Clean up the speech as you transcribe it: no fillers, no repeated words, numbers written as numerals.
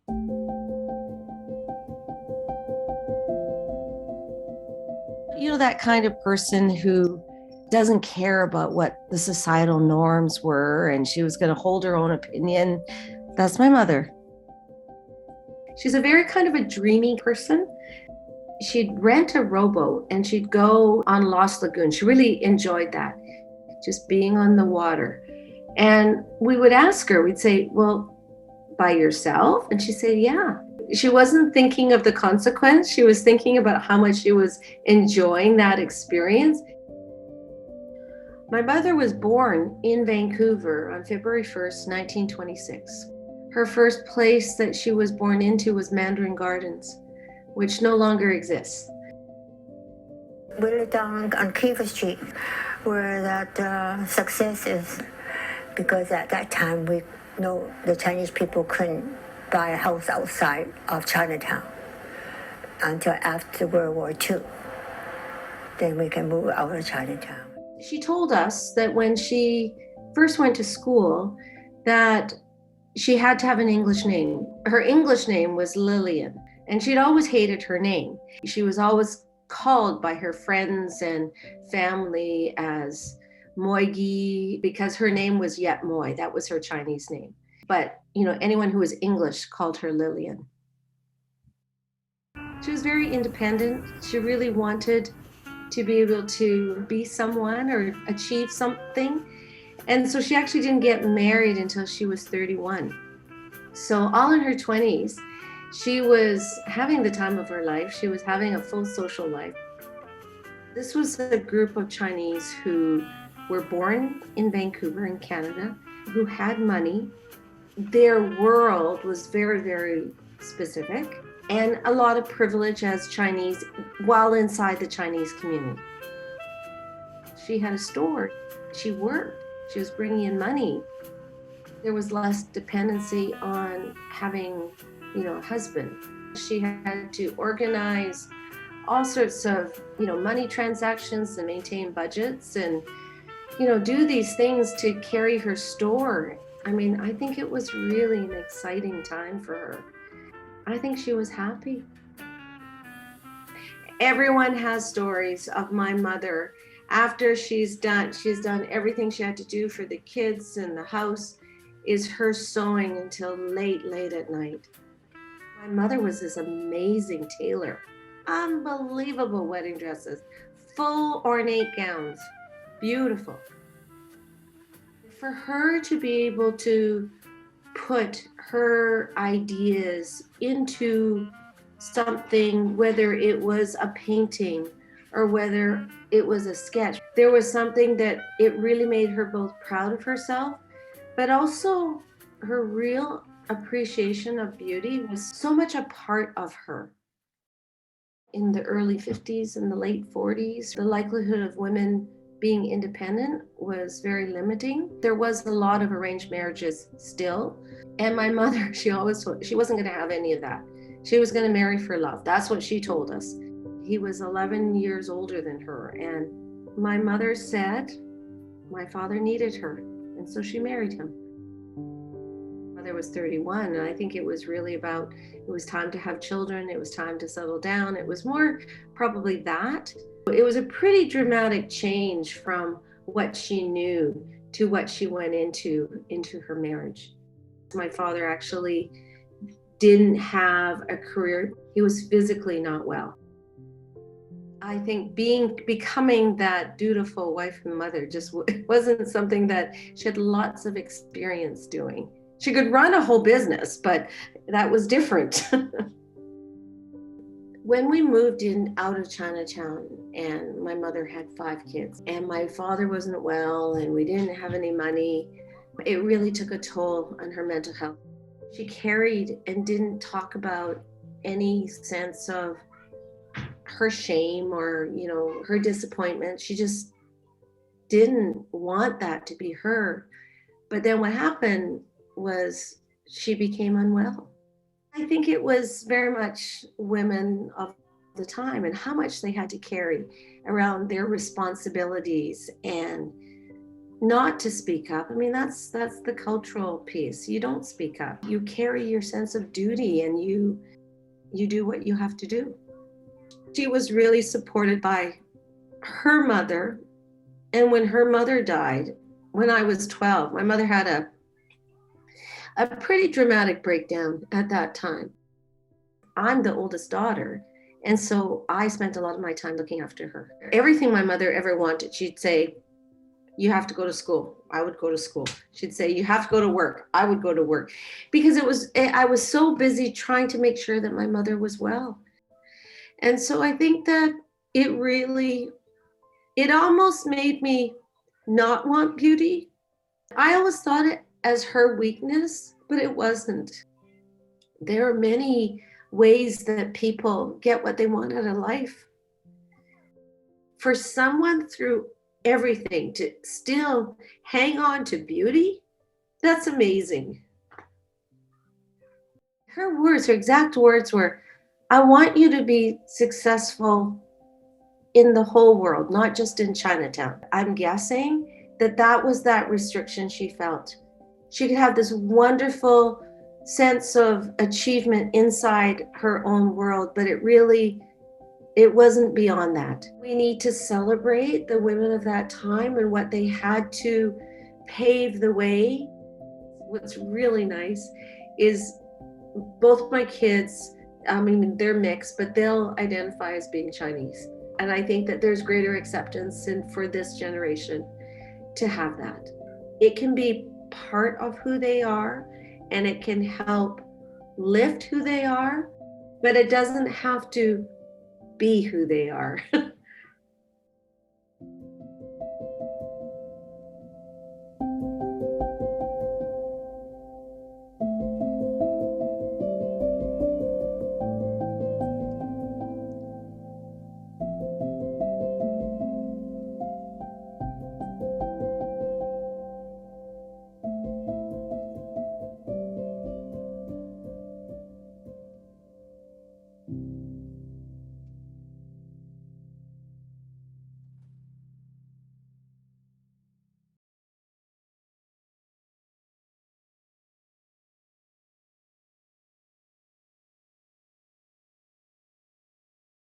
You know, that kind of person who doesn't care about what the societal norms were, and she was going to hold her own opinion. That's my mother. She's a very kind of a dreamy person. She'd rent a rowboat and she'd go on Lost Lagoon. She really enjoyed that, just being on the water. And we would ask her, we'd say, well, by yourself? And she'd say, yeah. She wasn't thinking of the consequence. She was thinking about how much she was enjoying that experience. My mother was born in Vancouver on February 1st, 1926. Her first place that she was born into was Mandarin Gardens, which no longer exists. We live down on Cleaver Street, where that success is, because at that time we know the Chinese people couldn't buy a house outside of Chinatown until after World War II. Then we can move out of Chinatown. She told us that when she first went to school, that she had to have an English name. Her English name was Lillian, and she'd always hated her name. She was always called by her friends and family as Moigy because her name was Yet Moi. That was her Chinese name. But, you know, anyone who was English called her Lillian. She was very independent. She really wanted to be able to be someone or achieve something. And so she actually didn't get married until she was 31. So all in her 20s, she was having the time of her life. She was having a full social life. This was a group of Chinese who were born in Vancouver in Canada, who had money. Their world was very, very specific, and a lot of privilege as Chinese while inside the Chinese community. She had a store. She worked. She was bringing in money. There was less dependency on having, you know, a husband. She had to organize all sorts of, you know, money transactions and maintain budgets and, you know, do these things to carry her store. I mean, I think it was really an exciting time for her. I think she was happy. Everyone has stories of my mother. After she's done everything she had to do for the kids and the house, is her sewing until late at night. My mother was this amazing tailor. Unbelievable wedding dresses, full ornate gowns, beautiful. For her to be able to put her ideas into something, whether it was a painting or whether it was a sketch, there was something that it really made her both proud of herself, but also her real appreciation of beauty was so much a part of her. In the early 50s and the late 40s, the likelihood of women being independent was very limiting. There was a lot of arranged marriages still. And my mother, she always told, she wasn't going to have any of that. She was going to marry for love. That's what she told us. He was 11 years older than her. And my mother said my father needed her. And so she married him. My mother was 31. And I think it was really about, it was time to have children. It was time to settle down. It was more probably that. It was a pretty dramatic change from what she knew to what she went into her marriage. My father actually didn't have a career. He was physically not well. I think becoming that dutiful wife and mother just wasn't something that she had lots of experience doing. She could run a whole business, but that was different. When we moved in out of Chinatown, and my mother had 5 kids, and my father wasn't well, and we didn't have any money, it really took a toll on her mental health. She carried and didn't talk about any sense of her shame or, you know, her disappointment. She just didn't want that to be her. But then what happened was she became unwell. I think it was very much women of the time and how much they had to carry around their responsibilities and not to speak up. I mean, that's the cultural piece. You don't speak up. You carry your sense of duty and you do what you have to do. She was really supported by her mother. And when her mother died, when I was 12, my mother had a pretty dramatic breakdown at that time. I'm the oldest daughter, and so I spent a lot of my time looking after her. Everything my mother ever wanted, she'd say, you have to go to school. I would go to school. She'd say, you have to go to work. I would go to work. Because I was so busy trying to make sure that my mother was well. And so I think that it almost made me not want beauty. I always thought it as her weakness, but it wasn't. There are many ways that people get what they want out of life. For someone through everything to still hang on to beauty, that's amazing. Her exact words were, I want you to be successful in the whole world, not just in Chinatown. I'm guessing that was that restriction she felt. She could have this wonderful sense of achievement inside her own world, but it wasn't beyond that. We need to celebrate the women of that time and what they had to pave the way. What's really nice is both my kids, I mean, they're mixed, but they'll identify as being Chinese. And I think that there's greater acceptance for this generation to have that. It can be part of who they are, and it can help lift who they are, but it doesn't have to be who they are.